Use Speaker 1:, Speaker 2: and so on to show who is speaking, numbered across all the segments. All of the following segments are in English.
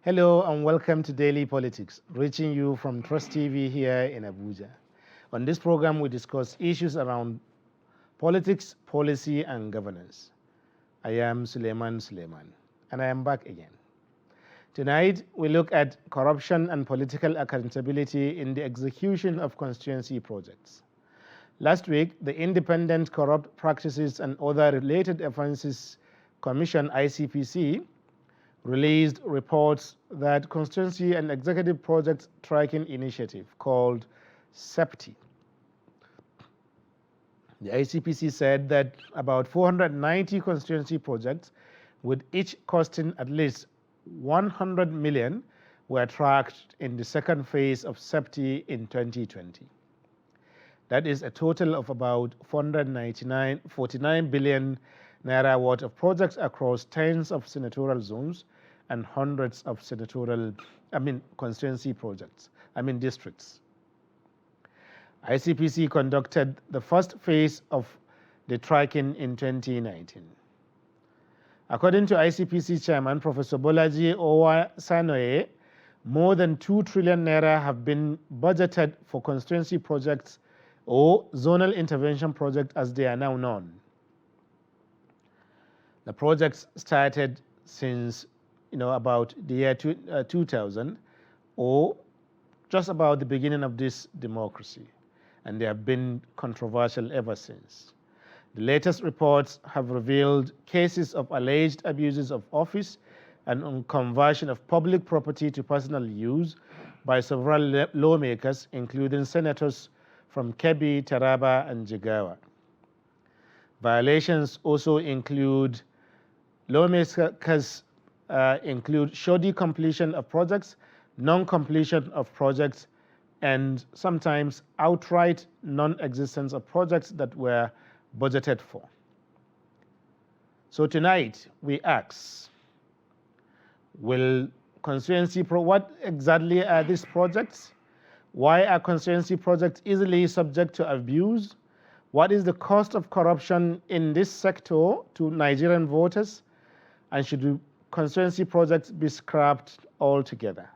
Speaker 1: Hello and welcome to Daily Politics, reaching you from Trust TV here in Abuja. On this program, we discuss issues around politics, policy, and governance. I am Suleiman, and I am back again. Tonight, we look at corruption and political accountability in the execution of constituency projects. Last week, the Independent Corrupt Practices and Other Related Offences Commission, ICPC, released reports that Constituency and Executive Project Tracking Initiative, called SEPTI. The ICPC said that about 490 constituency projects, with each costing at least 100 million, were tracked in the second phase of SEPTI in 2020. That is a total of about 49 billion naira worth of projects across tens of senatorial zones and hundreds of constituency districts. ICPC conducted the first phase of the tracking in 2019. According to ICPC chairman, Professor Bolaji Owasanoye, more than 2 trillion naira have been budgeted for constituency projects or zonal intervention projects as they are now known. The projects started since about the year 2000 or just about the beginning of this democracy, and they have been controversial ever since. The latest reports have revealed cases of alleged abuses of office and conversion of public property to personal use by several lawmakers, including senators from Kebbi, Taraba, and Jigawa. Violations also include lawmakers include shoddy completion of projects, non-completion of projects, and sometimes outright non-existence of projects that were budgeted for. So tonight we ask, what exactly are these projects? Why are constituency projects easily subject to abuse? What is the cost of corruption in this sector to Nigerian voters? And should constituency projects be scrapped altogether?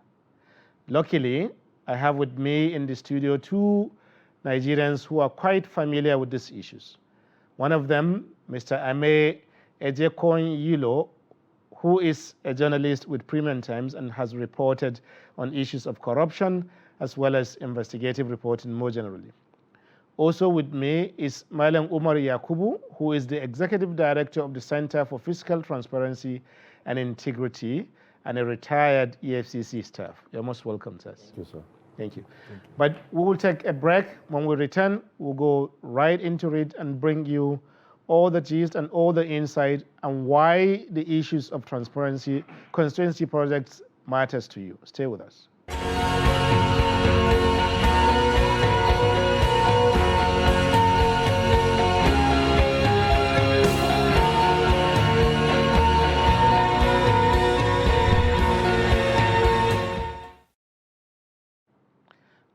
Speaker 1: Luckily, I have with me in the studio 2 Nigerians who are quite familiar with these issues. One of them, Mr. Ame Ejekon-Yilo, who is a journalist with Premium Times and has reported on issues of corruption as well as investigative reporting more generally. Also with me is Malam Umar Yakubu, who is the Executive Director of the Center for Fiscal Transparency and Integrity and a retired EFCC staff. You're most welcome, sir.
Speaker 2: Thank you, sir.
Speaker 1: Thank you. But we will take a break. When we return, we'll go right into it and bring you all the gist and all the insight and why the issues of transparency, constituency projects matters to you. Stay with us.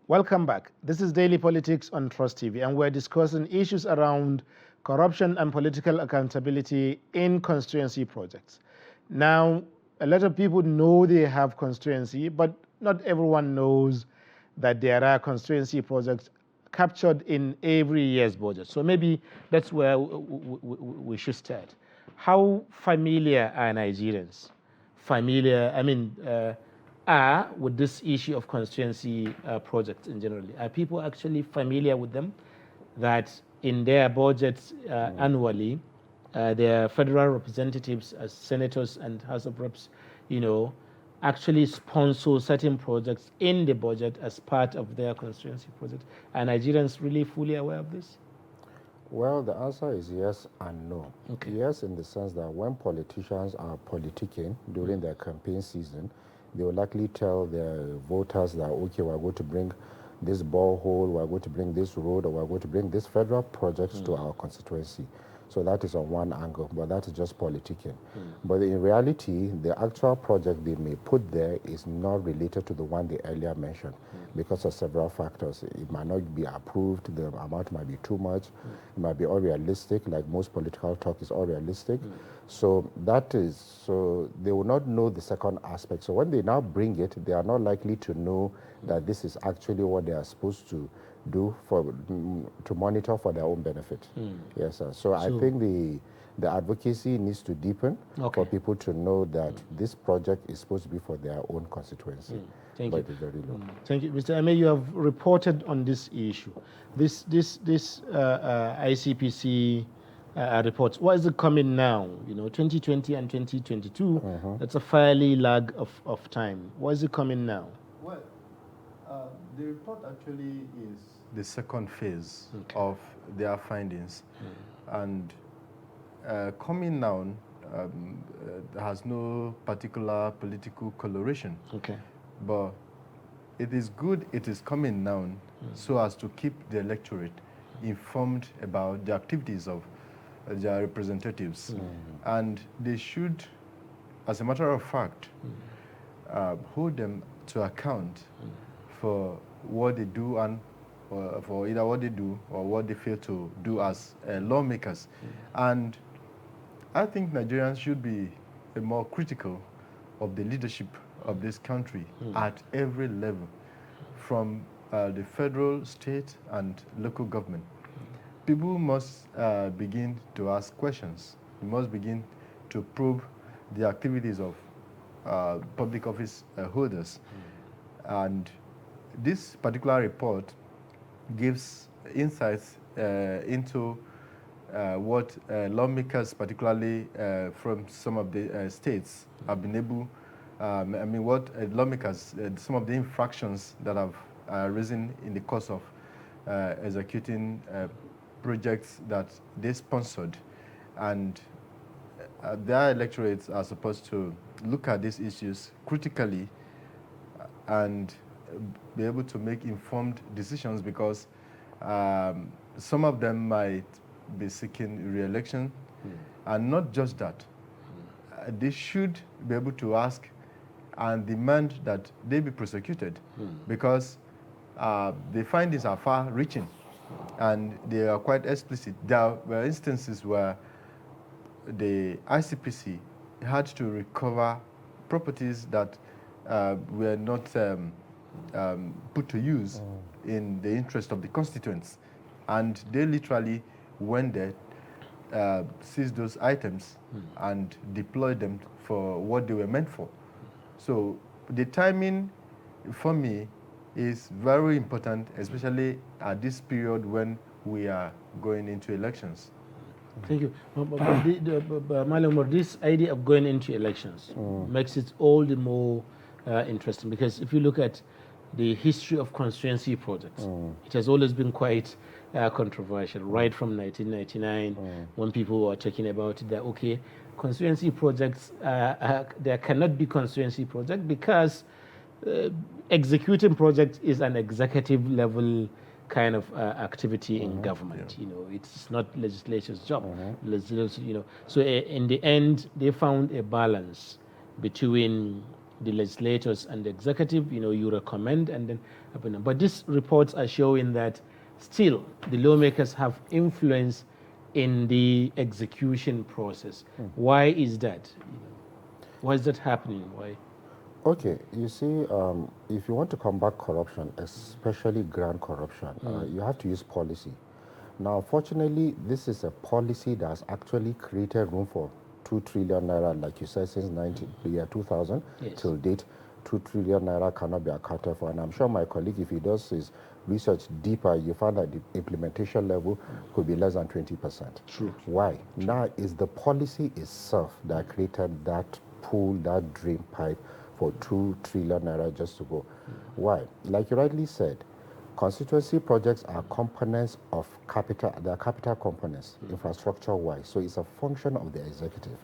Speaker 1: Welcome back. This is Daily Politics on Trust TV, and we're discussing issues around corruption and political accountability in constituency projects. Now, a lot of people know they have constituency, but not everyone knows that there are constituency projects captured in every year's budget. So maybe that's where we should start. How familiar are Nigerians? Are with this issue of constituency projects in general? Are people actually familiar with them? That in their budgets annually, their federal representatives as senators and House of Reps, actually sponsor certain projects in the budget as part of their constituency project. Are Nigerians really fully aware of this?
Speaker 2: Well, the answer is yes and no.
Speaker 1: Okay.
Speaker 2: Yes, in the sense that when politicians are politicking during their campaign season, they will likely tell their voters that, okay, we're going to bring this borehole, we're going to bring this road, or we're going to bring this federal project to our constituency. So that is on one angle, but that is just politicking. But in reality, the actual project they may put there is not related to the one they earlier mentioned because of several factors. It might not be approved, the amount might be too much, it might be unrealistic, like most political talk is unrealistic. So they will not know the second aspect. So when they now bring it, they are not likely to know that this is actually what they are supposed to do to monitor for their own benefit. Yes, sir. So I think the advocacy needs to deepen for people to know that this project is supposed to be for their own constituency.
Speaker 1: Thank
Speaker 2: but
Speaker 1: you.
Speaker 2: It is very low.
Speaker 1: Thank you, Mr. Ame. You have reported on this issue. This ICPC reports. What is it coming now? 2020 and 2022. That's a fairly lag of time. What is it coming now?
Speaker 3: Well, the report actually is the second phase of their findings, and coming now has no particular political coloration.
Speaker 1: Okay.
Speaker 3: But it is good it is coming now so as to keep the electorate informed about the activities of their representatives. And they should, as a matter of fact, hold them to account for what they do and for either what they do or what they fail to do as lawmakers. And I think Nigerians should be more critical of the leadership of this country at every level, from the federal, state, and local government. People must begin to ask questions. We must begin to probe the activities of public office holders. And this particular report gives insights into what lawmakers, particularly from some of the states, have been able. What lawmakers, some of the infractions that have arisen in the course of executing projects that they sponsored, and their electorates are supposed to look at these issues critically and be able to make informed decisions, because some of them might be seeking re-election. And not just that, they should be able to ask and demand that they be prosecuted, because the findings are far-reaching and they are quite explicit. There were instances where the ICPC had to recover properties that were not put to use in the interest of the constituents, and they literally went there, seized those items and deployed them for what they were meant for. So the timing for me is very important, especially at this period when we are going into elections.
Speaker 1: Thank you. Malam, this idea of going into elections makes it all the more interesting, because if you look at the history of constituency projects, it has always been quite controversial, right from 1999, when people were talking about it, that, okay, constituency projects, there cannot be constituency project because executing projects is an executive level kind of activity in government. It's not legislature's job. So in the end, they found a balance between the legislators and the executive. You recommend and then happen. But these reports are showing that still the lawmakers have influence in the execution process. Why is that? Why is that happening? Why?
Speaker 2: Okay, you see, if you want to combat corruption, especially grand corruption, you have to use policy. Now, unfortunately, this is a policy that has actually created room for 2 trillion naira, like you said, since the year 2000 till date. 2 trillion naira cannot be accounted for. And I'm sure my colleague, if he does his research deeper, you find that the implementation level could be less than 20%.
Speaker 1: True.
Speaker 2: Why? Now, it's the policy itself that created that pool, that drain pipe for 2 trillion naira just to go. Why? Like you rightly said, constituency projects are components of capital, they are capital components, infrastructure-wise. So it's a function of the executive.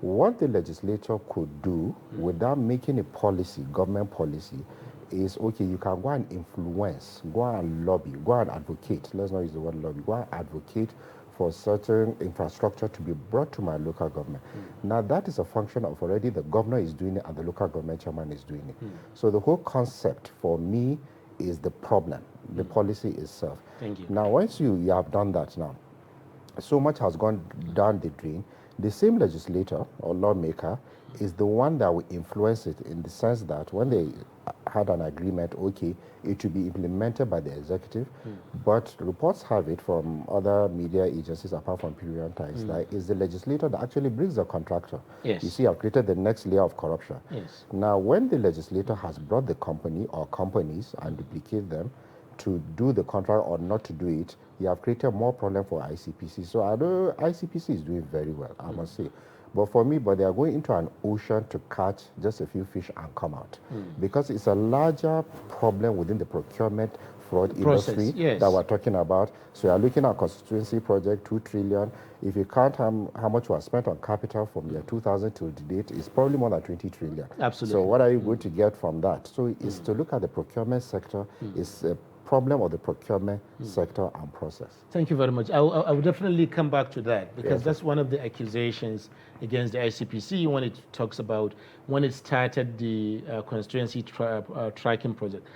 Speaker 2: What the legislature could do without making a policy, government policy, is, okay, you can go and influence, go and lobby, go and advocate. Let's not use the word lobby. Go and advocate for certain infrastructure to be brought to my local government. Now that is a function of already the governor is doing it and the local government chairman is doing it. So the whole concept for me is the problem, the policy itself.
Speaker 1: Thank you.
Speaker 2: Now once you have done that now, so much has gone down the drain. The same legislator or lawmaker is the one that will influence it in the sense that when they had an agreement, okay, it should be implemented by the executive, but reports have it from other media agencies apart from Period Times that it's the legislator that actually brings the contractor.
Speaker 1: Yes.
Speaker 2: You see, I've created the next layer of corruption.
Speaker 1: Yes.
Speaker 2: Now, when the legislator has brought the company or companies and duplicate them to do the contract or not to do it, you have created more problem for ICPC. So I know ICPC is doing very well, I must say. But for me, they are going into an ocean to catch just a few fish and come out. Because it's a larger problem within the procurement fraud industry that we're talking about. So you're looking at constituency project, 2 trillion. If you count how much was spent on capital from year 2000 till the date, it's probably more than 20 trillion.
Speaker 1: Absolutely.
Speaker 2: So what are you going to get from that? So it's to look at the procurement sector. It's a problem of the procurement sector and process.
Speaker 1: Thank you very much. I will definitely come back to that because that's one of the accusations against the ICPC when it talks about when it started the constituency tracking project,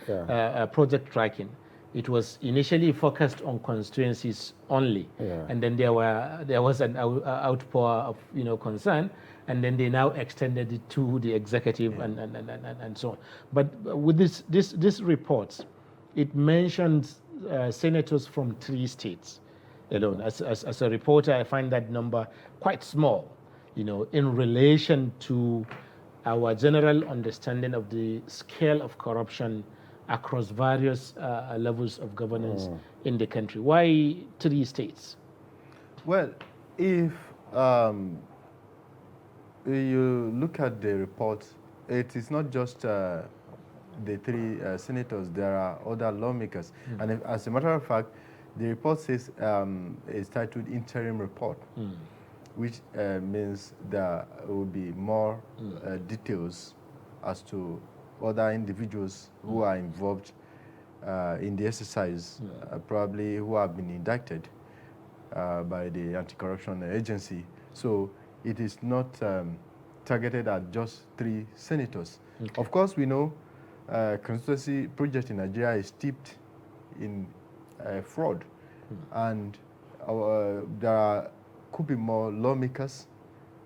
Speaker 1: project tracking. It was initially focused on constituencies only, and then there was an outpour of concern, and then they now extended it to the executive and so on. But with this report, it mentions senators from 3 states alone. As a reporter, I find that number quite small, in relation to our general understanding of the scale of corruption across various levels of governance in the country. Why 3 states?
Speaker 3: Well, if you look at the report, it is not just the 3 senators, there are other lawmakers. And as a matter of fact, the report says it's titled Interim Report, which means there will be more details as to other individuals who are involved in the exercise, probably who have been indicted by the anti-corruption agency. So it is not targeted at just 3 senators. Okay. Of course, we know constituency project in Nigeria is steeped in fraud, and there could be more lawmakers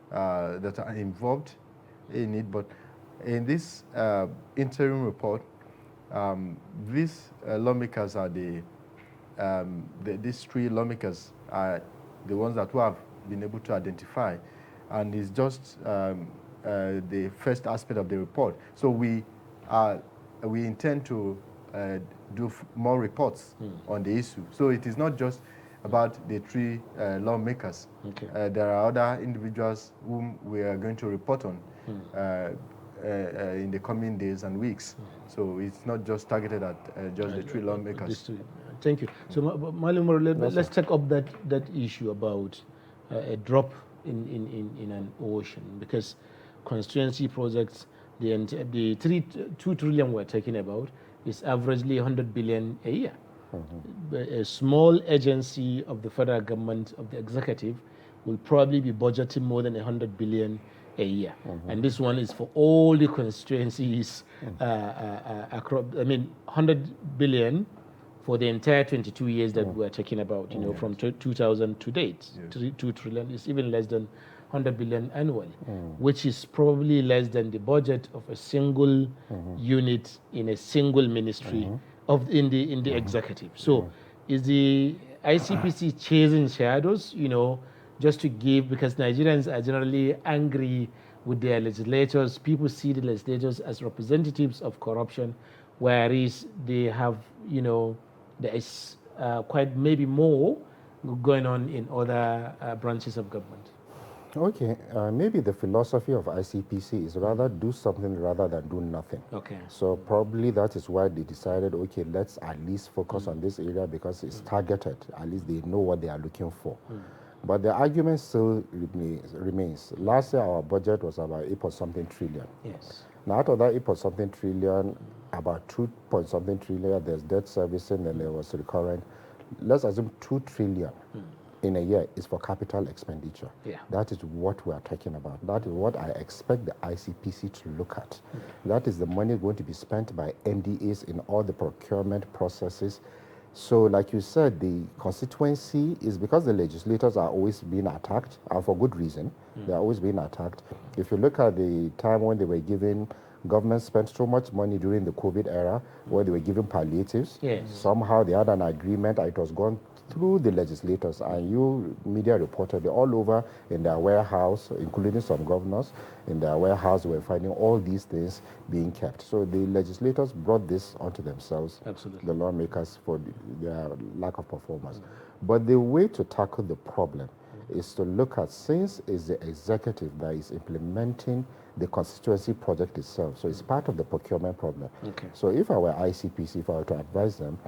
Speaker 3: that are involved in it. But in this interim report, these lawmakers are these 3 lawmakers are the ones that we have been able to identify, and it's just the first aspect of the report. So we intend to do more reports on the issue. So it is not just about the 3 lawmakers. Okay. There are other individuals whom we are going to report on in the coming days and weeks. So it's not just targeted at just the 3 lawmakers.
Speaker 1: Thank you. So, Malam, let's take up that issue about a drop in an ocean, because constituency projects, the 2 trillion we're talking about is averagely 100 billion a year. A small agency of the federal government, of the executive, will probably be budgeting more than 100 billion a year. And this one is for all the constituencies across, 100 billion for the entire 22 years that we're talking about, from 2000 to date. 2 trillion is even less than 100 billion annually, which is probably less than the budget of a single unit in a single ministry in the executive. So is the ICPC chasing shadows, just to give, because Nigerians are generally angry with their legislators. People see the legislators as representatives of corruption, whereas they have, there is quite maybe more going on in other branches of government.
Speaker 2: Okay, maybe the philosophy of ICPC is rather do something rather than do nothing.
Speaker 1: Okay.
Speaker 2: So probably that is why they decided, okay, let's at least focus on this area because it's targeted. At least they know what they are looking for. But the argument still remains. Last year our budget was about 8-something trillion.
Speaker 1: Yes.
Speaker 2: Now out of that 8-something trillion, about 2-something trillion, there's debt servicing and there was recurrent. Let's assume 2 trillion in a year is for capital expenditure.
Speaker 1: Yeah.
Speaker 2: That is what we are talking about. That is what I expect the ICPC to look at. That is the money going to be spent by NDAs in all the procurement processes. So like you said, the constituency is because the legislators are always being attacked, and for good reason. They're always being attacked. If you look at the time when they were giving, government spent so much money during the COVID era where they were giving palliatives.
Speaker 1: Yes.
Speaker 2: Somehow they had an agreement, it was gone through the legislators, and you media reported it all over in their warehouse, including some governors in their warehouse were finding all these things being kept. So the legislators brought this onto themselves,
Speaker 1: Absolutely.
Speaker 2: the lawmakers, for their lack of performance. But the way to tackle the problem is to look at, since it's the executive that is implementing the constituency project itself, so it's part of the procurement problem.
Speaker 1: Okay.
Speaker 2: So if I were ICPC, if I were to advise them,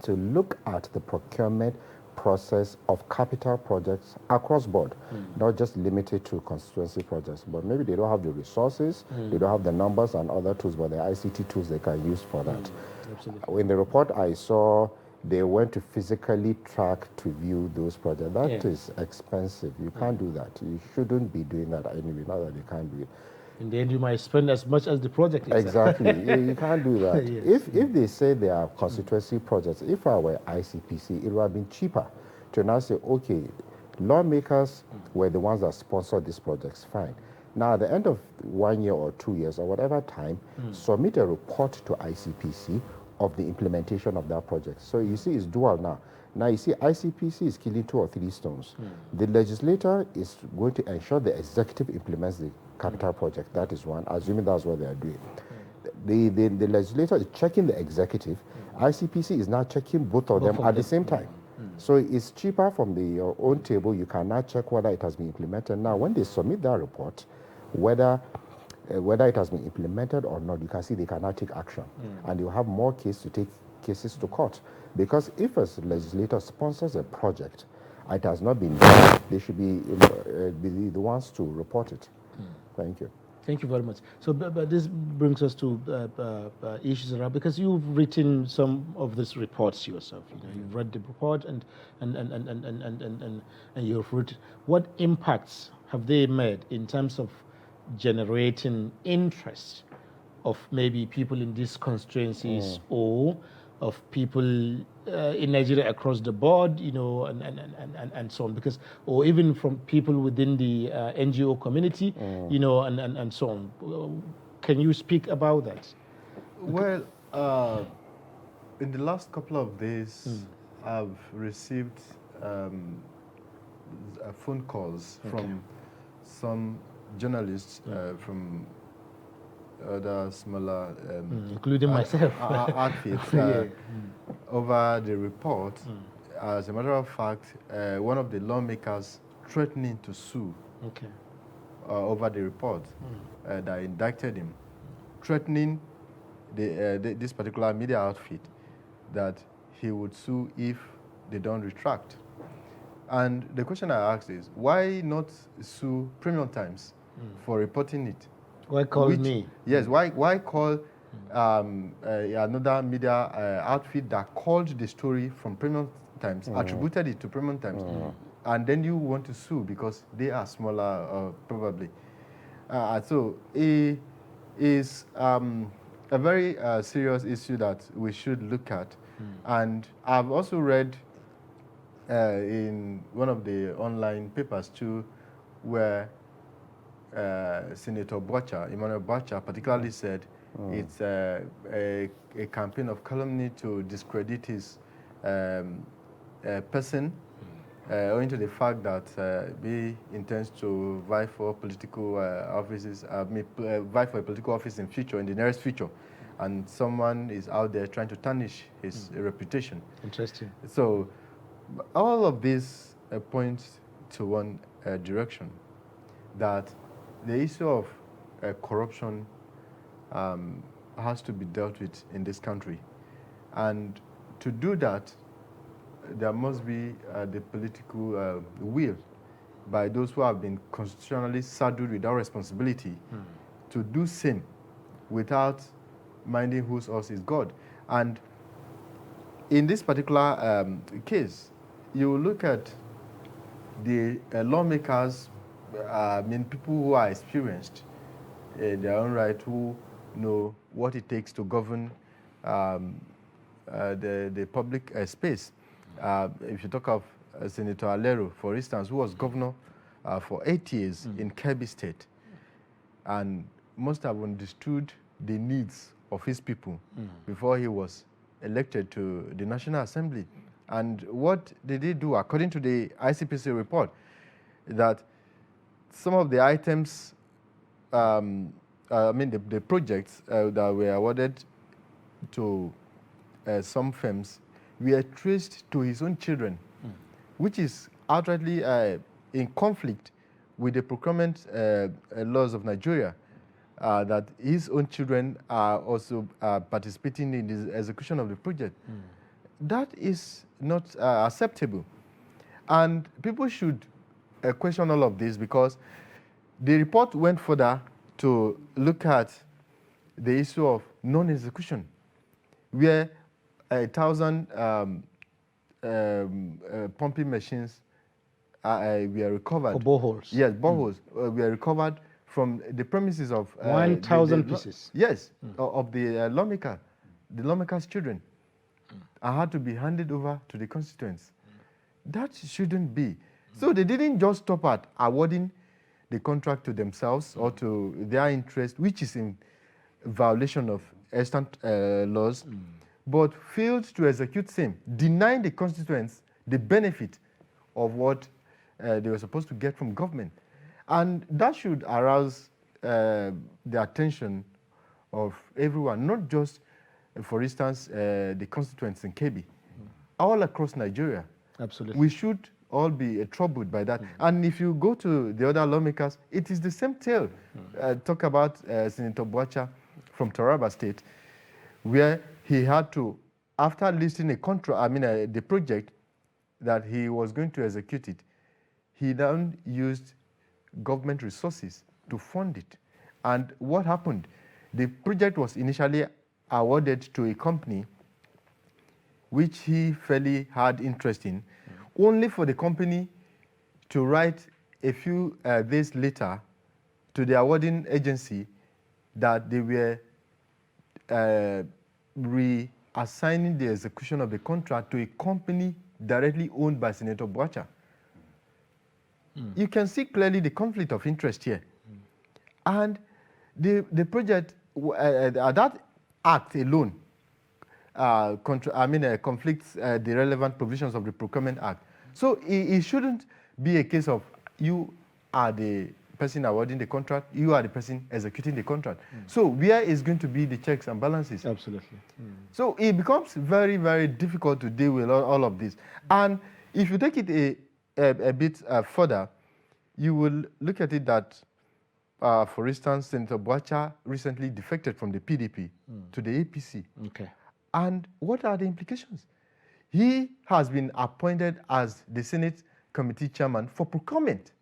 Speaker 2: to look at the procurement process of capital projects across board, not just limited to constituency projects, but maybe they don't have the resources, they don't have the numbers and other tools, but the ICT tools they can use for that.
Speaker 1: Absolutely.
Speaker 2: In the report I saw, they went to physically track to view those projects. That is expensive. You can't do that. You shouldn't be doing that anyway, not that they can't do it.
Speaker 1: In the end, you might spend as much as the project is.
Speaker 2: Exactly. you can't do that.
Speaker 1: Yes.
Speaker 2: If they say they are constituency projects, if I were ICPC, it would have been cheaper to now say, okay, lawmakers were the ones that sponsored these projects, fine. Now, at the end of 1 year or 2 years or whatever time, submit a report to ICPC of the implementation of that project. So you see, it's dual now. Now you see, ICPC is killing 2 or 3 stones. The legislator is going to ensure the executive implements the capital project. That is one, assuming that's what they are doing. The legislator is checking the executive. ICPC is now checking both of them at the same time. So it's cheaper from your own table. You can now check whether it has been implemented. Now, when they submit that report, whether it has been implemented or not, you can see they cannot take action. And you have more cases to court. Because if a legislator sponsors a project, it has not been done, they should be the ones to report it. Thank you.
Speaker 1: Thank you very much. So, but this brings us to issues around, because you've written some of these reports yourself. You've read the report and you've written. What impacts have they made in terms of generating interest of maybe people in these constituencies or of people in Nigeria across the board, and so on, because, or even from people within the NGO community, and so on. Can you speak about that?
Speaker 3: Well, in the last couple of days, I've received phone calls from some journalists from other smaller
Speaker 1: including myself
Speaker 3: outfits over the report. As a matter of fact, one of the lawmakers threatening to sue over the report that indicted him, threatening this particular media outfit that he would sue if they don't retract. And the question I asked is, why not sue Premium Times for reporting it?
Speaker 1: Why call me?
Speaker 3: Yes, why call another media outfit that called the story from Premium Times, attributed it to Premium Times, and then you want to sue because they are smaller, probably. So it is a very serious issue that we should look at. And I've also read in one of the online papers too, where Senator Emmanuel Bocha particularly said it's a campaign of calumny to discredit his person, owing to the fact that he intends to vie for political offices, vie for a political office in the nearest future, and someone is out there trying to tarnish his reputation.
Speaker 1: Interesting.
Speaker 3: So all of this points to one direction, that the issue of corruption has to be dealt with in this country. And to do that, there must be the political will by those who have been constitutionally saddled with that responsibility to do same without minding whose horse is God. And in this particular case, you look at the lawmakers, I mean, people who are experienced in their own right, who know what it takes to govern the public space. If you talk of Senator Alero, for instance, who was governor for 8 years in Kebbi State, and must have understood the needs of his people before he was elected to the National Assembly. And what did he do? According to the ICPC report, that some of the items, I mean the projects that were awarded to some firms were traced to his own children, which is outrightly in conflict with the procurement laws of Nigeria, that his own children are also participating in the execution of the project. That is not acceptable. And people should question all of this, because the report went further to look at the issue of non-execution, where 1,000 pumping machines were recovered.
Speaker 1: For boreholes.
Speaker 3: Yes, boreholes were recovered from the premises of
Speaker 1: 1,000 pieces.
Speaker 3: Yes, of the lawmaker's children, and had to be handed over to the constituents. That shouldn't be. So they didn't just stop at awarding the contract to themselves or to their interest, which is in violation of extant laws, but failed to execute same, denying the constituents the benefit of what they were supposed to get from government. And that should arouse the attention of everyone, not just, for instance, the constituents in Kebbi, all across Nigeria.
Speaker 1: Absolutely.
Speaker 3: We should all be troubled by that. And if you go to the other lawmakers, it is the same tale. Talk about Senator Boacha from Taraba State, where he had to, after listing a contract, the project that he was going to execute it, he then used government resources to fund it. And what happened? The project was initially awarded to a company which he fairly had interest in, only for the company to write a few days later to the awarding agency that they were reassigning the execution of the contract to a company directly owned by Senator Boacha. You can see clearly the conflict of interest here. And the project, that act alone, conflicts the relevant provisions of the Procurement Act. So it shouldn't be a case of you are the person awarding the contract, you are the person executing the contract. So where is going to be the checks and balances?
Speaker 1: Absolutely.
Speaker 3: So it becomes very, very difficult to deal with all of this. And if you take it a bit further, you will look at it that, for instance, Senator Boacha recently defected from the PDP to the APC.
Speaker 1: Okay.
Speaker 3: And what are the implications? He has been appointed as the Senate Committee Chairman for procurement.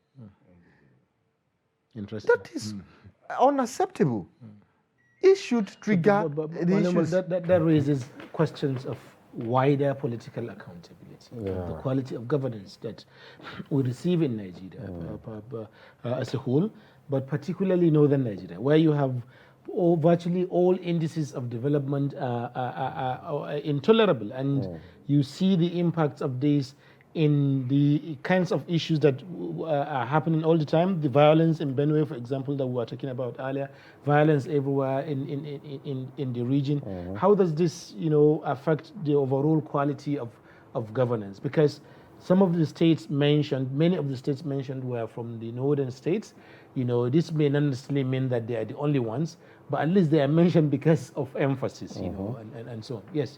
Speaker 1: Interesting.
Speaker 3: That is unacceptable. It should trigger the issues.
Speaker 1: That raises questions of wider political accountability, the quality of governance that we receive in Nigeria as a whole, but particularly northern Nigeria, where you have virtually all indices of development are intolerable, and you see the impacts of this in the kinds of issues that are happening all the time. The violence in Benue, for example, that we were talking about earlier, violence everywhere in the region. How does this, affect the overall quality of governance? Because some of the states mentioned, many of the states mentioned were from the northern states. This may not necessarily mean that they are the only ones, but at least they are mentioned because of emphasis, and so on. Yes.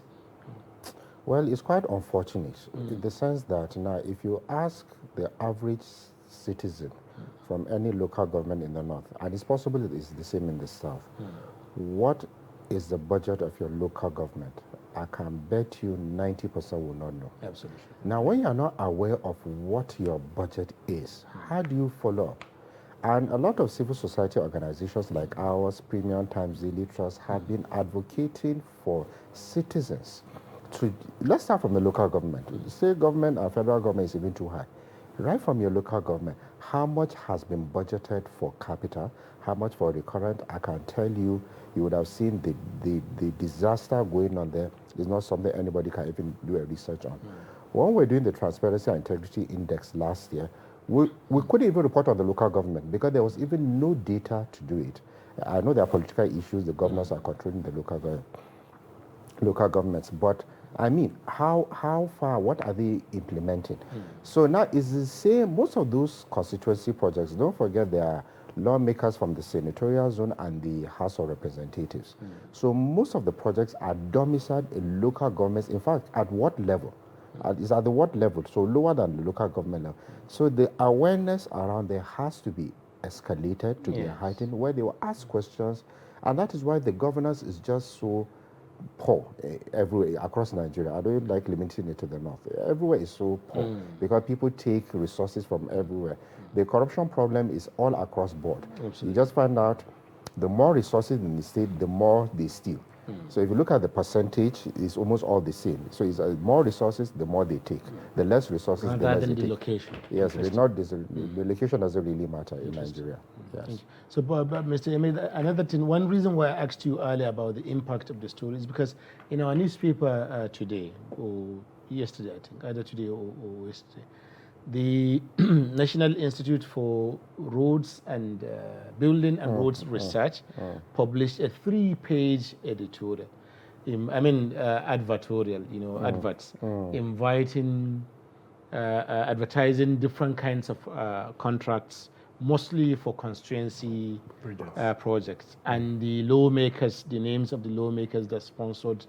Speaker 2: Well, it's quite unfortunate in the sense that now if you ask the average citizen from any local government in the north, and it's possible it is the same in the south, what is the budget of your local government? I can bet you 90% will not know.
Speaker 1: Absolutely.
Speaker 2: Now, when you're not aware of what your budget is, how do you follow up? And a lot of civil society organizations like ours, Premium Times, Daily Trust, have been advocating for citizens. Let's start from the local government. State government and federal government is even too high. right from your local government. How much has been budgeted for capital? How much for recurrent? I can tell you, you would have seen the disaster going on there. It's not something anybody can even do a research on. When we were doing the Transparency and Integrity Index last year, we couldn't even report on the local government because there was even no data to do it. I know there are political issues, the governors are controlling the local governments, but I mean, how far, what are they implementing? So now it's the same, most of those constituency projects, don't forget there are lawmakers from the senatorial zone and the House of Representatives. So most of the projects are domiciled in local governments. In fact, at what level? It's at the what level? So lower than the local government level. So the awareness around there has to be escalated to be heightened, where they will ask questions, and that is why the governance is just so poor everywhere across Nigeria. I don't like limiting it to the north. Everywhere is so poor because people take resources from everywhere. The corruption problem is all across board. You just find out the more resources in the state, the more they steal. So if you look at the percentage, it's almost all the same. So it's more resources, the more they take. The less resources, the less they take.
Speaker 1: Location.
Speaker 2: Yes, the location doesn't really matter in Nigeria. Yes.
Speaker 1: So, but Mr. Emil, another thing, one reason why I asked you earlier about the impact of the story is because in our newspaper today, or yesterday, I think, either today or yesterday, the National Institute for Roads and Building and Roads Research published a 3-page editorial, advertorial, adverts, inviting, advertising different kinds of contracts, mostly for constituency projects. And the lawmakers, the names of the lawmakers that sponsored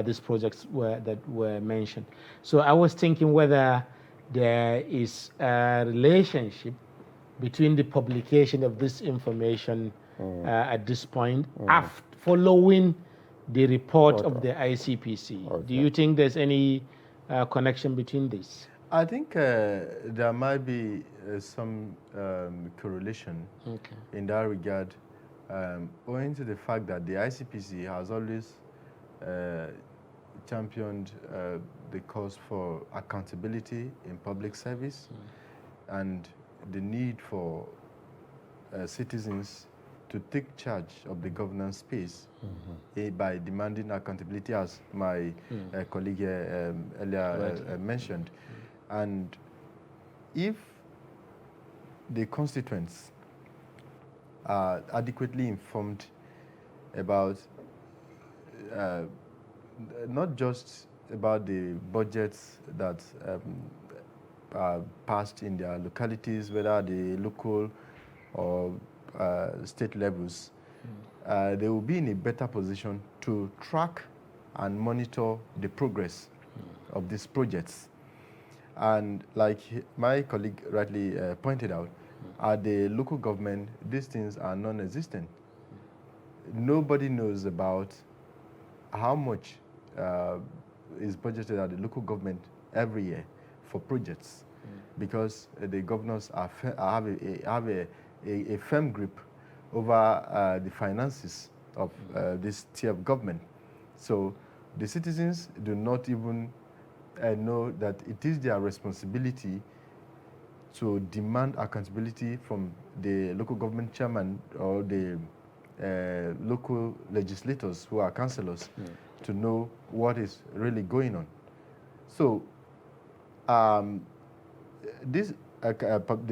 Speaker 1: these projects were mentioned. So I was thinking whether there is a relationship between the publication of this information at this point, following the report of the ICPC. Okay. Do you think there's any connection between this?
Speaker 3: I think there might be some correlation in that regard, owing to the fact that the ICPC has always championed the cause for accountability in public service and the need for citizens to take charge of the governance space by demanding accountability, as my colleague earlier mentioned. And if the constituents are adequately informed about not just about the budgets that are passed in their localities, whether the local or state levels, they will be in a better position to track and monitor the progress of these projects. And like my colleague rightly pointed out, at the local government, these things are non-existent. Nobody knows about how much is budgeted at the local government every year for projects, because the governors have a firm grip over the finances of this tier of government. So the citizens do not even know that it is their responsibility to demand accountability from the local government chairman or the local legislators who are councillors to know what is really going on. So the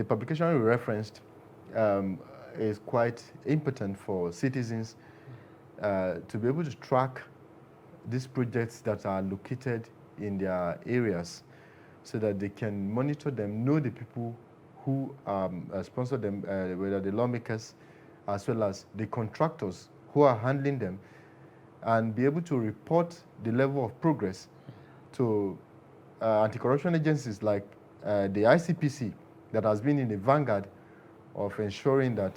Speaker 3: publication we referenced is quite important for citizens to be able to track these projects that are located in their areas, so that they can monitor them, know the people who sponsor them, whether the lawmakers as well as the contractors who are handling them, and be able to report the level of progress to anti-corruption agencies like the ICPC, that has been in the vanguard of ensuring that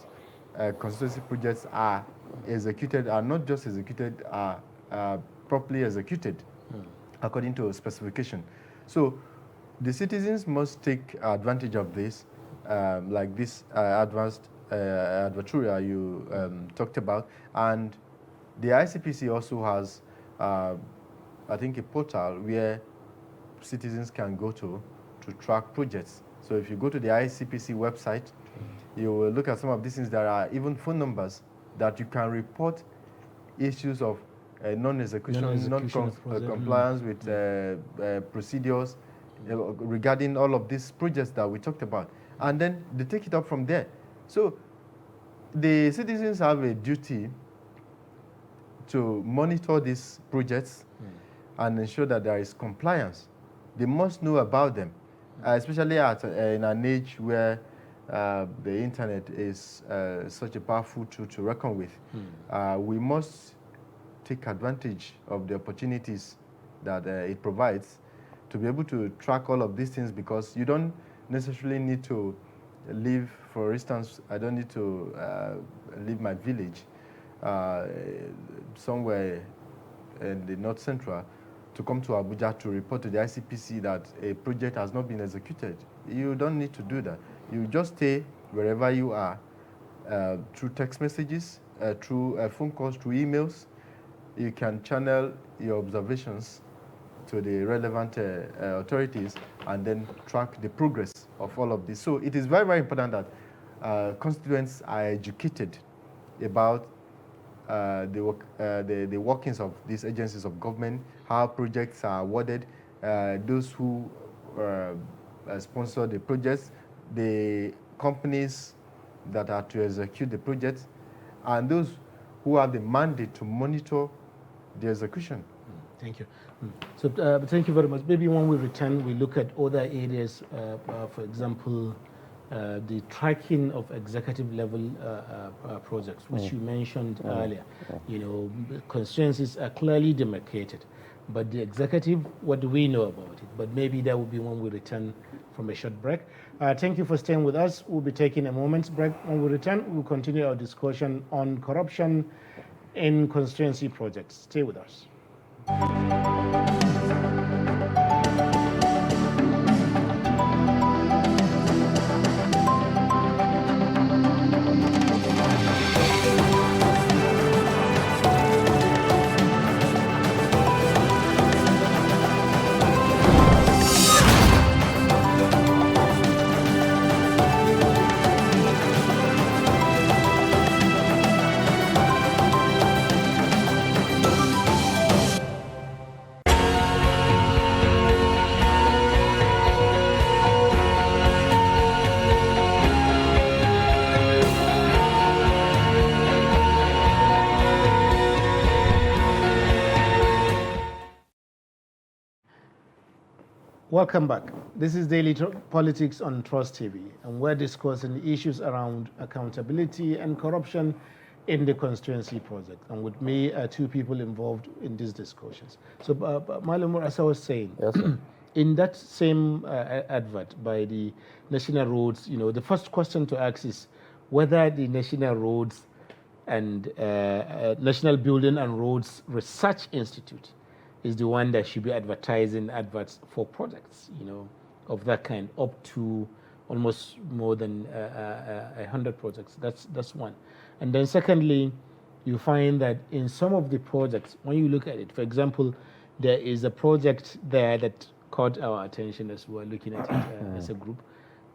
Speaker 3: constituency projects are executed, are not just executed, are properly executed according to specification. So the citizens must take advantage of this, like this advanced advertorial you talked about. And the ICPC also has, I think, a portal where citizens can go to track projects So if you go to the ICPC website, you will look at some of these things. There are even phone numbers that you can report issues of non-execution, non-compliance with procedures regarding all of these projects that we talked about. And then they take it up from there. So the citizens have a duty to monitor these projects and ensure that there is compliance. They must know about them, especially in an age where the internet is such a powerful tool to reckon with. We must take advantage of the opportunities that it provides to be able to track all of these things, because you don't necessarily need to leave. For instance, I don't need to leave my village somewhere in the North Central to come to Abuja to report to the ICPC that a project has not been executed. You don't need to do that. You just stay wherever you are, through text messages, through phone calls, through emails. You can channel your observations to the relevant authorities and then track the progress of all of this. So it is very, very important that constituents are educated about the workings of these agencies of government, how projects are awarded, those who sponsor the projects, the companies that are to execute the projects, and those who have the mandate to monitor the execution.
Speaker 1: Thank you. So thank you very much. Maybe when we return, we look at other areas, for example, the tracking of executive level projects, which you mentioned earlier. You know, constituencies are clearly demarcated, but the executive, what do we know about it? But maybe that will be when we return from a short break. Thank you for staying with us. We'll be taking a moment's break. When we return, we'll continue our discussion on corruption in constituency projects. Stay with us. Welcome back. This is Daily Politics on Trust TV, and we're discussing issues around accountability and corruption in the constituency project. And with me are two people involved in these discussions. So, Malam, as I was saying,
Speaker 2: Yes,
Speaker 1: in that same advert by the National Roads, you know, the first question to ask is whether the National Roads and National Building and Roads Research Institute is the one that should be advertising adverts for projects, you know, of that kind, up to almost more than 100 projects. That's one. And then secondly, you find that in some of the projects, when you look at it, for example, there is a project there that caught our attention as we were looking at it as a group,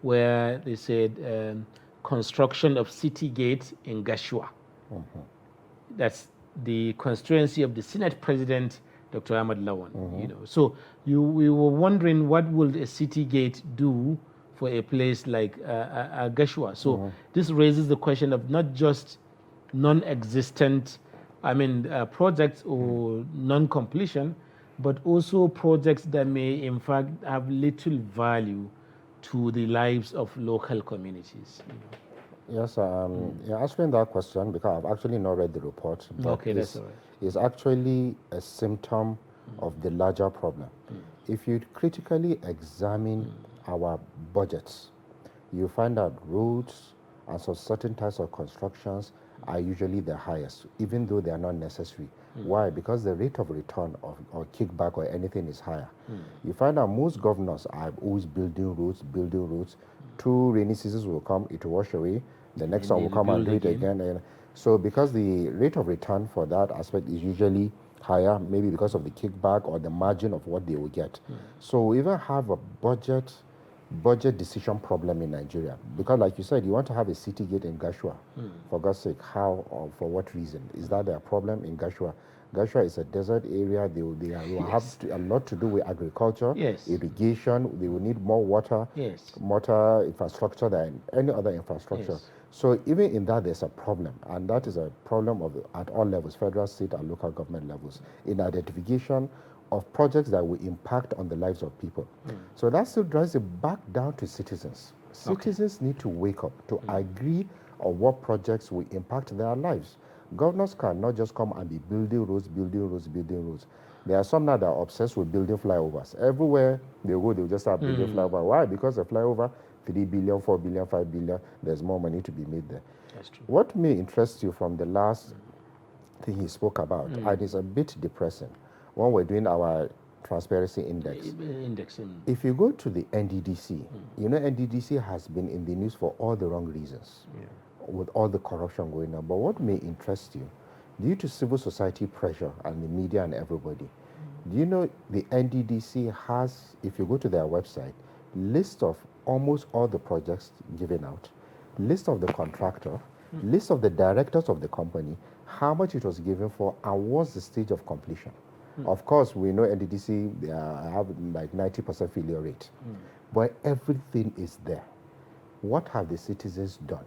Speaker 1: where they said construction of city gate in Gashua. That's the constituency of the Senate President, Dr. Ahmad Lawan. You know, so we were wondering what will a city gate do for a place like Gashua. So this raises the question of not just non-existent, projects or non-completion, but also projects that may in fact have little value to the lives of local communities. You know.
Speaker 2: Yes, you're answering that question because I've actually not read the report. But
Speaker 1: Okay, that's all right.
Speaker 2: It's actually a symptom of the larger problem. If you critically examine our budgets, you find that roads and so certain types of constructions are usually the highest, even though they are not necessary. Why? Because the rate of return or kickback or anything is higher. You find that most governors are always building roads. 2 rainy seasons will come, it will wash away. The next one will come and do it again. And so because the rate of return for that aspect is usually higher, maybe because of the kickback or the margin of what they will get. So we even have a budget budget decision problem in Nigeria. Because like you said, you want to have a city gate in Gashua. For God's sake, how or for what reason? Is that a problem in Gashua? Gashua is a desert area. They will have a lot to do with agriculture, irrigation. They will need more water, water infrastructure than any other infrastructure. So even in that, there's a problem, and that is a problem at all levels, federal, state, and local government levels, in identification of projects that will impact on the lives of people. So that still drives it back down to citizens. Citizens need to wake up to agree on what projects will impact their lives. Governors cannot just come and be building roads, building roads, building roads. There are some now that are obsessed with building flyovers. Everywhere they go, they'll just start building flyover. Why? Because a flyover, 3 billion, 4 billion, 5 billion, there's more money to be made there.
Speaker 1: That's true.
Speaker 2: What may interest you from the last thing he spoke about, and it's a bit depressing, when we're doing our transparency index. If you go to the NDDC, you know NDDC has been in the news for all the wrong reasons, with all the corruption going on. But what may interest you, due to civil society pressure and the media and everybody, do you know the NDDC has, if you go to their website, list of almost all the projects given out, list of the contractor, list of the directors of the company, how much it was given for, and what's the stage of completion. Of course, we know NDDC, they have like 90% failure rate, but everything is there. What have the citizens done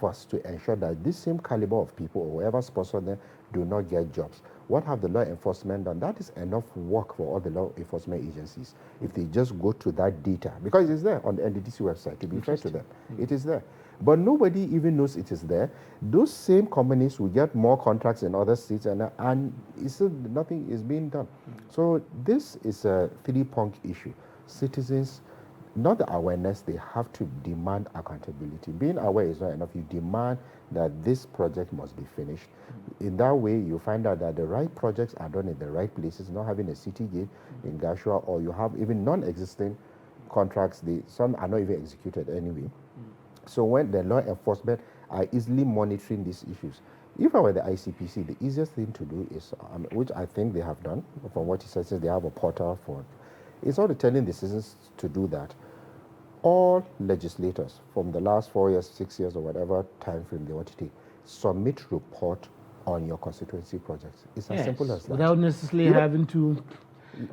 Speaker 2: first to ensure that this same caliber of people, or whoever sponsored them, do not get jobs? What have the law enforcement done? That is enough work for all the law enforcement agencies. If they just go to that data, because it's there on the NDDC website, to be fair to them, it is there. But nobody even knows it is there. Those same companies will get more contracts in other states, and it's still nothing is being done. So this is a three-pronged issue. Citizens, not the awareness, they have to demand accountability. Being aware is not enough. You demand that this project must be finished. In that way, you find out that the right projects are done in the right places, not having a city gate in Gashua, or you have even non-existing contracts. Some are not even executed anyway. So when the law enforcement are easily monitoring these issues, if I were the ICPC, the easiest thing to do is, which I think they have done, from what he says, they have a portal for, it's already telling the citizens to do that. All legislators from the last 4 years, 6 years, or whatever time frame they want to take, submit report on your constituency projects. It's as simple as that.
Speaker 1: Without necessarily having to,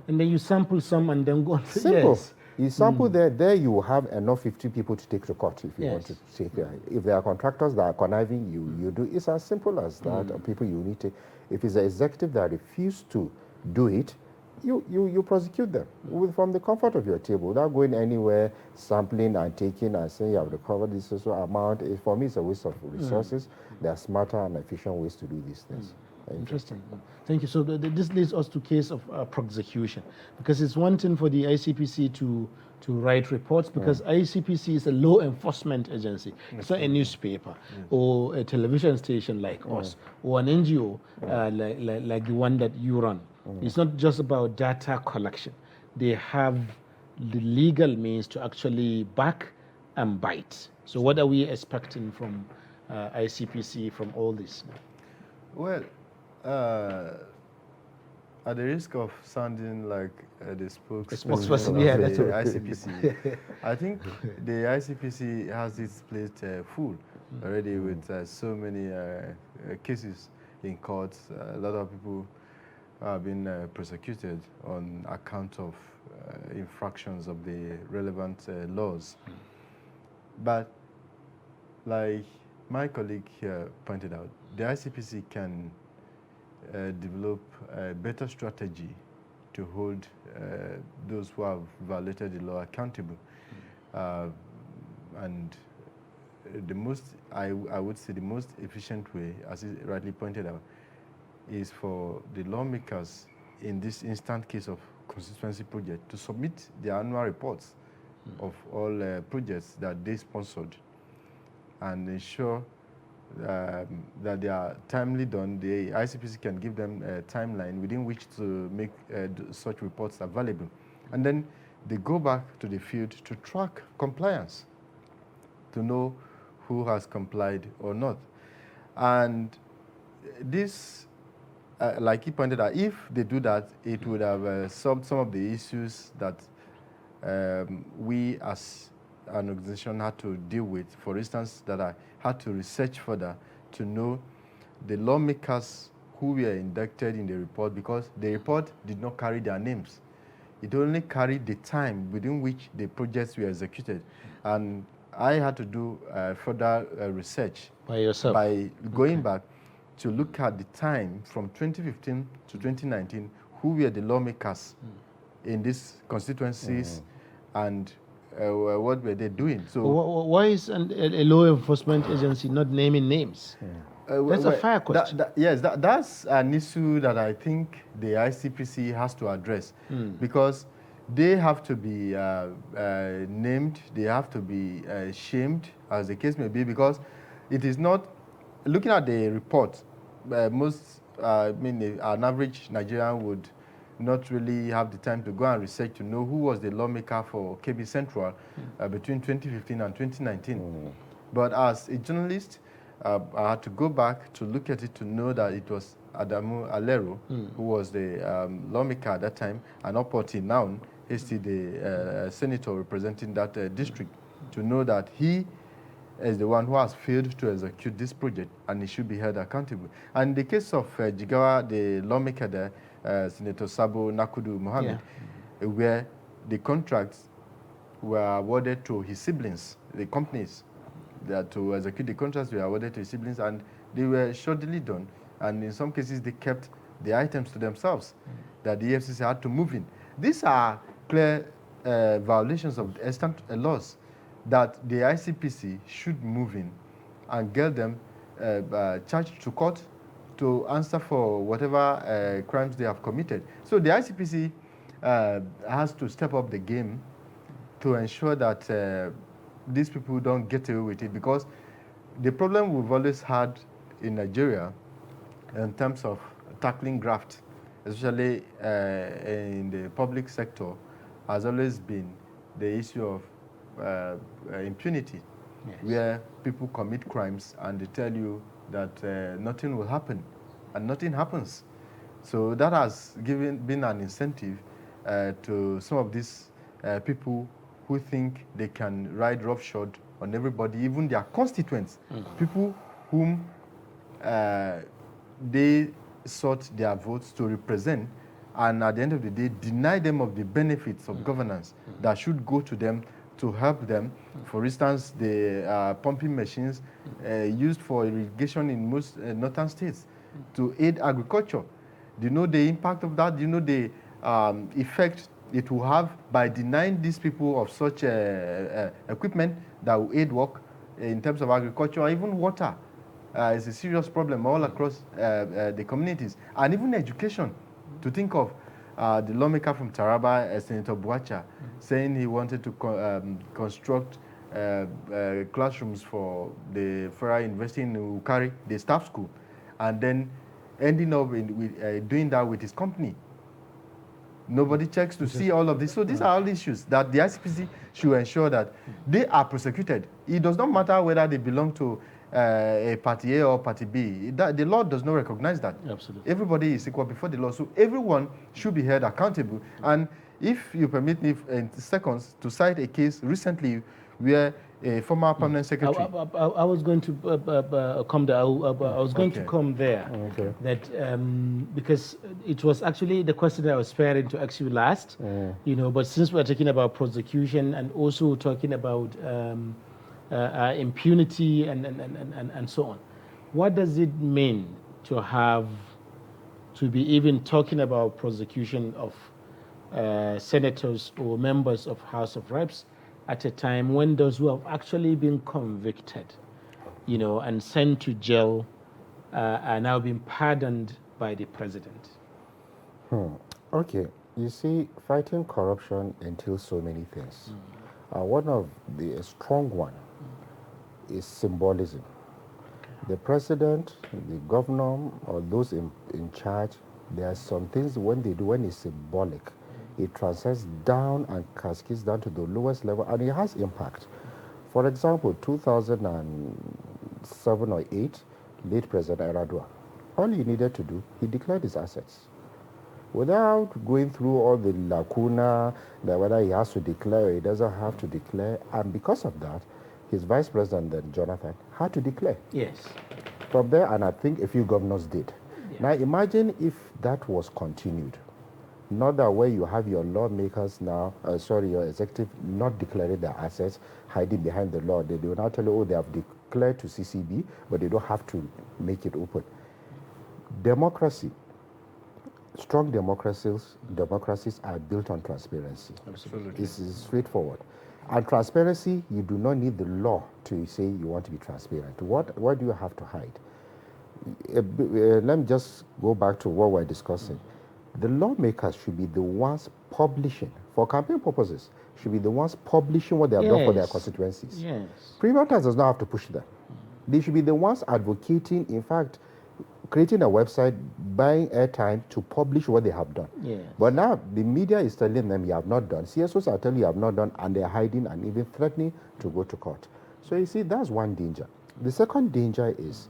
Speaker 1: and then you sample some and then go on.
Speaker 2: Simple. You sample there you will have enough 50 people to take to court if you want to take it. If there are contractors that are conniving, you do. It's as simple as that. People you need to, if it's an executive that refuse to do it, you prosecute them from the comfort of your table without going anywhere, sampling and taking and saying you have recovered this amount. For me, it's a waste of resources. There are smarter and efficient ways to do these things.
Speaker 1: Interesting. Thank you. So this leads us to case of prosecution, because it's one thing for the ICPC to write reports, because ICPC is a law enforcement agency. It's not a newspaper or a television station like us, or an NGO like the one that you run. It's not just about data collection. They have the legal means to actually back and bite. So what are we expecting from ICPC from all this?
Speaker 3: Well, at the risk of sounding like the spokesperson of the ICPC, I think the ICPC has its plate full already with so many cases in courts. A lot of people have been prosecuted on account of infractions of the relevant laws. But like my colleague here pointed out, the ICPC can develop a better strategy to hold those who have violated the law accountable. And the most, I would say the most efficient way, as he rightly pointed out, is for the lawmakers in this instant case of constituency project to submit their annual reports of all projects that they sponsored and ensure that they are timely done. The ICPC can give them a timeline within which to make such reports available. And then they go back to the field to track compliance, to know who has complied or not. And this, like he pointed out, if they do that, it would have solved some of the issues that we as an organization had to deal with. For instance, that I had to research further to know the lawmakers who were inducted in the report, because the report did not carry their names. It only carried the time within which the projects were executed. And I had to do further research
Speaker 1: By yourself?
Speaker 3: by going back to look at the time from 2015 to 2019, who were the lawmakers in these constituencies and what were they doing. So
Speaker 1: why is a law enforcement agency not naming names? That's a fair question.
Speaker 3: Yes, that's an issue that I think the ICPC has to address, because they have to be named, they have to be shamed, as the case may be, because it is not, looking at the report, an average Nigerian would not really have the time to go and research to know who was the lawmaker for KB Central between 2015 and 2019. But as a journalist, I had to go back to look at it to know that it was Adamu Alero, who was the lawmaker at that time, and up until now, he's still the senator representing that district, to know that he is the one who has failed to execute this project, and he should be held accountable. And in the case of Jigawa, the lawmaker there, Senator Sabo Nakudu Mohammed, where the contracts were awarded to his siblings, the companies that to execute the contracts were awarded to his siblings, and they were shoddily done. And in some cases, they kept the items to themselves that the EFCC had to move in. These are clear violations of the extant laws that the ICPC should move in and get them charged to court to answer for whatever crimes they have committed. So the ICPC has to step up the game to ensure that these people don't get away with it, because the problem we've always had in Nigeria in terms of tackling graft, especially in the public sector, has always been the issue of impunity, where people commit crimes and they tell you that nothing will happen, and nothing happens. So that has been an incentive to some of these people who think they can ride roughshod on everybody, even their constituents, people whom they sought their votes to represent, and at the end of the day, deny them of the benefits of governance that should go to them to help them. For instance, the pumping machines used for irrigation in most northern states to aid agriculture. Do you know the impact of that? Do you know the effect it will have by denying these people of such equipment that will aid work in terms of agriculture, or even water? It's a serious problem all across the communities, and even education. To think of the lawmaker from Taraba, Senator Buacha, saying he wanted to construct classrooms for the Federal University in Ukari, the staff school, and then ending up doing that with his company. Nobody checks to see all of this. So these are all issues that the ICPC should ensure that they are prosecuted. It does not matter whether they belong to a party A or party B. The law does not recognize that.
Speaker 1: Absolutely.
Speaker 3: Everybody is equal before the law. So everyone should be held accountable. And if you permit me in seconds to cite a case recently where a former permanent secretary...
Speaker 1: I was going to come there. I was going to come there.
Speaker 2: Okay.
Speaker 1: That because it was actually the question that I was preparing to ask you last. You know, but since we're talking about prosecution and also talking about impunity and so on, what does it mean to be even talking about prosecution of senators or members of House of Reps at a time when those who have actually been convicted, you know, and sent to jail are now being pardoned by the president?
Speaker 2: Okay, you see, fighting corruption entails so many things. One of the strong one is symbolism. The president, the governor, or those in charge, there are some things when they do, when it's symbolic, it transcends down and cascades down to the lowest level, and it has impact. For example, 2007 or 8, late President Eradua, all he needed to do, he declared his assets. without going through all the lacuna, that whether he has to declare or he doesn't have to declare. And because of that, his vice president, then Jonathan, had to declare.
Speaker 1: Yes.
Speaker 2: From there, and I think a few governors did.
Speaker 1: Yeah.
Speaker 2: Now imagine if that was continued. Not that way you have your lawmakers now, your executive not declaring their assets, hiding behind the law. They will now tell you, oh, they have declared to CCB, but they don't have to make it open. Democracy, strong democracies are built on transparency.
Speaker 3: Absolutely.
Speaker 2: It's straightforward. And transparency, you do not need the law to say you want to be transparent. What do you have to hide? Let me just go back to what we're discussing. The lawmakers should be the ones publishing, for campaign purposes, should be the ones publishing what they have done for their constituencies.
Speaker 1: Yes.
Speaker 2: Privatizers does not have to push them. They should be the ones advocating, in fact, creating a website, buying airtime to publish what they have done.
Speaker 1: Yes.
Speaker 2: But now the media is telling them you have not done. CSOs are telling you have not done, and they're hiding and even threatening to go to court. So you see, that's one danger. The second danger is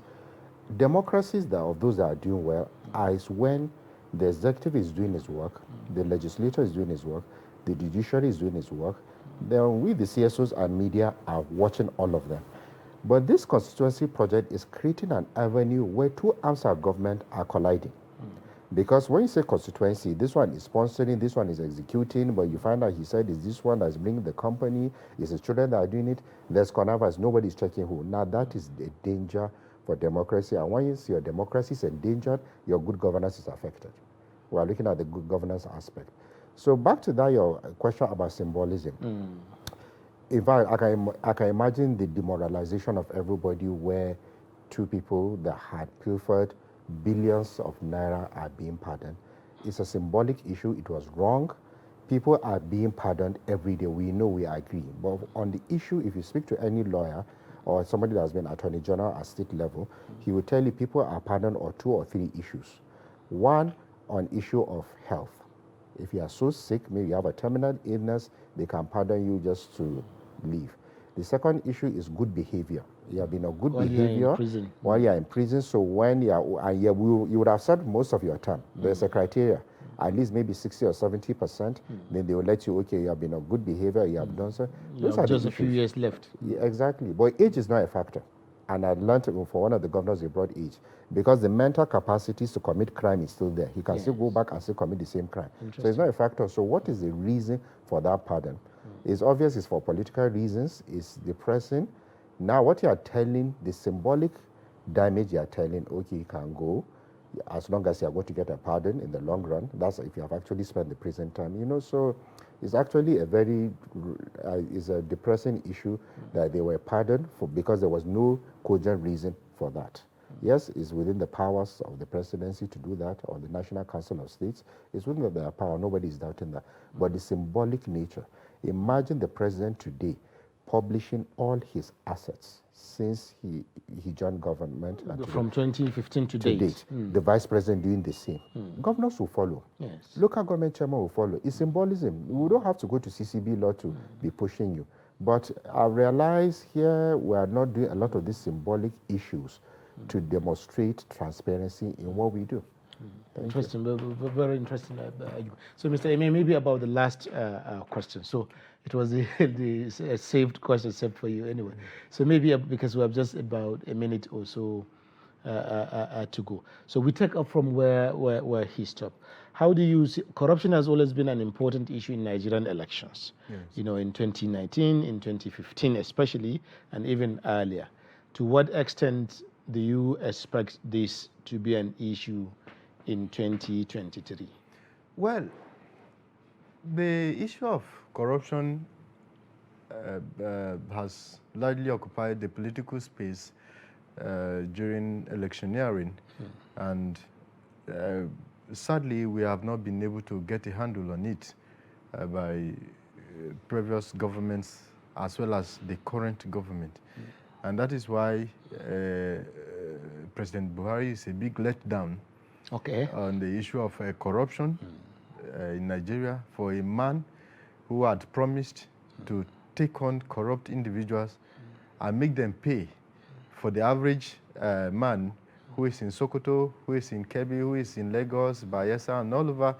Speaker 2: democracies of those that are doing well is when the executive is doing his work, the legislature is doing his work, the judiciary is doing his work. Then we, the CSOs and media, are watching all of them. But this constituency project is creating an avenue where two arms of government are colliding. Because when you say constituency, this one is sponsoring, this one is executing, but you find out he said it's this one that's bringing the company, it's the children that are doing it, there's connivance, nobody's checking who. Now that is a danger for democracy, and when you see your democracy is endangered, your good governance is affected. We are looking at the good governance aspect. So back to that, your question about symbolism. In fact, I can imagine the demoralization of everybody where two people that had pilfered billions of naira are being pardoned. It's a symbolic issue. It was wrong. People are being pardoned every day. We know, we agree. But on the issue, if you speak to any lawyer or somebody that has been attorney general at state level, he will tell you people are pardoned on 2 or 3 issues. One, on issue of health. If you are so sick, maybe you have a terminal illness, they can pardon you just to leave. The second issue is good behavior. You have been a good behavior while you are in prison. So when you are, you would have served most of your term. There's a criteria, at least maybe 60 or 70%. Then they will let you, okay, you have been a good behavior, you have done so.
Speaker 1: Those are just a few years left.
Speaker 2: Yeah, exactly. But age is not a factor. And I learned it for one of the governors, they brought age. Because the mental capacities to commit crime is still there. He can still go back and still commit the same crime. So it's not a factor. So what is the reason for that pardon? It's obvious it's for political reasons. It's depressing. Now what you are telling, the symbolic damage you are telling, okay, you can go, as long as you are going to get a pardon in the long run. That's if you have actually spent the prison time, you know. So it's actually a very, it's a depressing issue that they were pardoned for because there was no cogent reason for that. Yes, it's within the powers of the presidency to do that, or the National Council of States. It's within their power. Nobody is doubting that. But the symbolic nature. Imagine the president today publishing all his assets since he joined government.
Speaker 1: From 2015 to date.
Speaker 2: The vice president doing the same. Governors will follow.
Speaker 1: Yes.
Speaker 2: Local government chairman will follow. It's symbolism. We don't have to go to CCB law to be pushing you. But I realize here we are not doing a lot of these symbolic issues to demonstrate transparency in what we do.
Speaker 1: Interesting, very interesting. So, Mr. Eme, maybe about the last question. So, it was the saved question, saved for you anyway. So, maybe because we have just about a minute or so to go. So, we take up from where he stopped. How do you see corruption has always been an important issue in Nigerian elections? Yes. You know, in 2019, in 2015 especially, and even earlier. To what extent do you expect this to be an issue in 2023?
Speaker 3: Well, the issue of corruption has largely occupied the political space during electioneering, and sadly we have not been able to get a handle on it by previous governments as well as the current government. And that is why President Buhari is a big letdown on the issue of corruption in Nigeria, for a man who had promised to take on corrupt individuals and make them pay for the average man who is in Sokoto, who is in Kebbi, who is in Lagos, Bayelsa, and all over,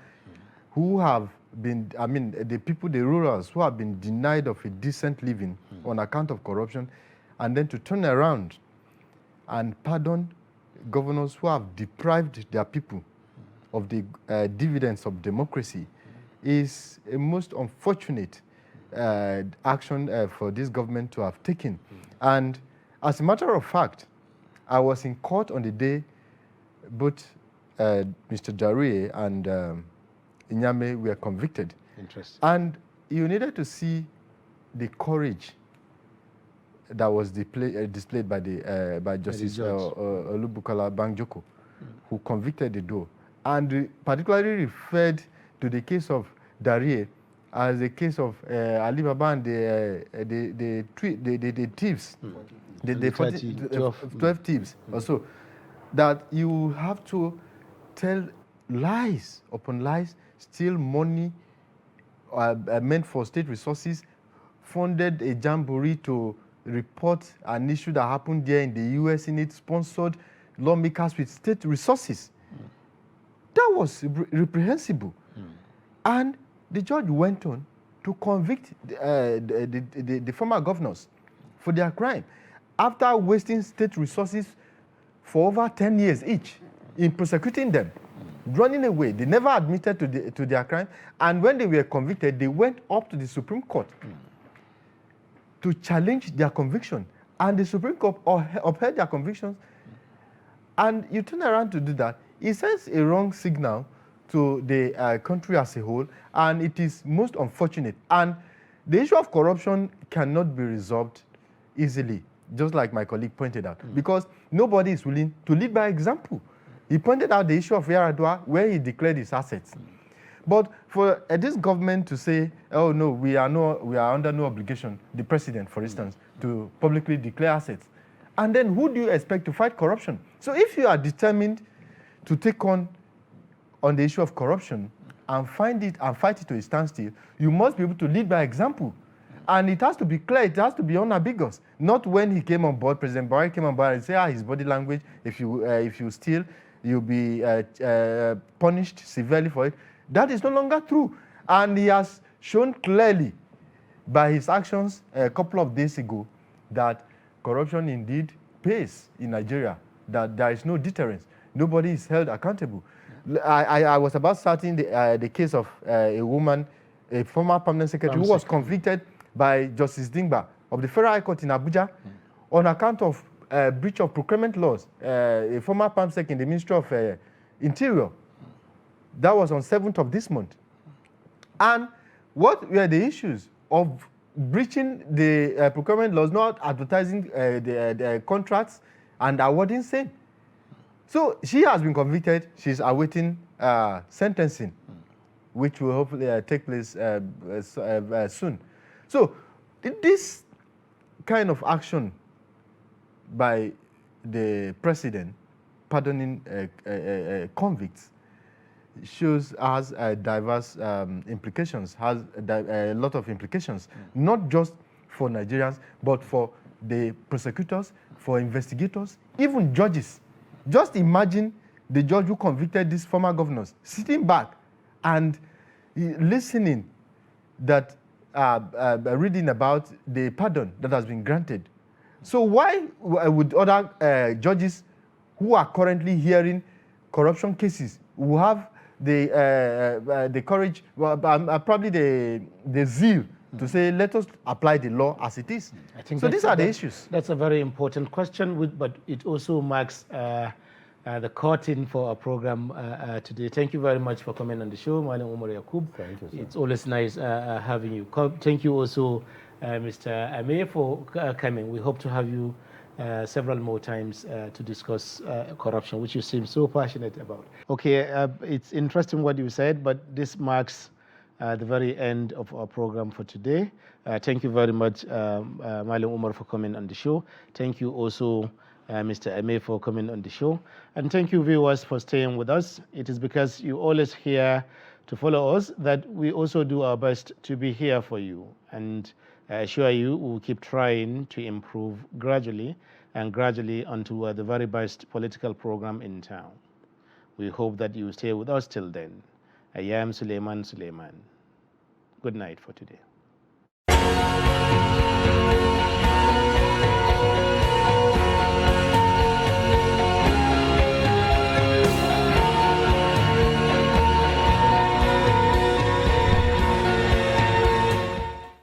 Speaker 3: who have been, I mean, the people, the rurals, who have been denied of a decent living on account of corruption, and then to turn around and pardon governors who have deprived their people of the dividends of democracy is a most unfortunate action for this government to have taken. And as a matter of fact, I was in court on the day both Mr. Jaruye and Inyame were convicted.
Speaker 1: Interesting.
Speaker 3: And you needed to see the courage that was displayed by by Justice Olubukola Banjoko, who convicted the duo, and particularly referred to the case of Darie as a case of Ali Baba and the thieves, the 12 thieves also, that you have to tell lies upon lies, steal money meant for state resources, funded a jamboree to report an issue that happened there in the US Senate, sponsored lawmakers with state resources. That was reprehensible. And the judge went on to convict the former governors for their crime after wasting state resources for over 10 years each in prosecuting them, running away. They never admitted to their crime. And when they were convicted, they went up to the Supreme Court to challenge their conviction. And the Supreme Court upheld their convictions. And you turn around to do that, it sends a wrong signal to the country as a whole, and it is most unfortunate. And the issue of corruption cannot be resolved easily, just like my colleague pointed out, because nobody is willing to lead by example. He pointed out the issue of Yaradua, where he declared his assets. But for this government to say, oh no, we are under no obligation, the president, for instance, to publicly declare assets, and then who do you expect to fight corruption? So if you are determined to take on the issue of corruption and fight it to a standstill, you must be able to lead by example. And it has to be clear, it has to be unambiguous. Not when he came on board, President Buhari came on board and said, his body language, if you steal, you'll be punished severely for it. That is no longer true. And he has shown clearly by his actions a couple of days ago that corruption indeed pays in Nigeria, that there is no deterrence. Nobody is held accountable. I was about starting the case of a woman, a former permanent secretary, who was convicted by Justice Dingba of the Federal High Court in Abuja on account of breach of procurement laws, a former perm sec in the Ministry of Interior. That was on 7th of this month. And what were the issues of breaching the procurement laws, not advertising the contracts and awarding same? So she has been convicted. She's awaiting sentencing, which will hopefully take place soon. So this kind of action by the president pardoning convicts has diverse implications, has a lot of implications, not just for Nigerians, but for the prosecutors, for investigators, even judges. Just imagine the judge who convicted these former governors sitting back and listening that, reading about the pardon that has been granted. So why would other judges who are currently hearing corruption cases who have the courage, probably the zeal to say, let us apply the law as it is? I think so these are the issues.
Speaker 1: That's a very important question, but it also marks the curtain for our program today. Thank you very much for coming on the show, Malam Umar Yakub.
Speaker 2: Thank you, sir.
Speaker 1: It's always nice having you. Thank you also, Mr. Amir, for coming. We hope to have you several more times to discuss corruption, which you seem so passionate about. Okay, it's interesting what you said, but this marks the very end of our program for today. Thank you very much, Malam Umar, for coming on the show. Thank you also, Mr. Amir, for coming on the show. And thank you, viewers, for staying with us. It is because you always here to follow us that we also do our best to be here for you. And I assure you, we'll keep trying to improve gradually and gradually onto the very best political program in town. We hope that you stay with us till then. I am Suleiman Suleiman. Good night for today.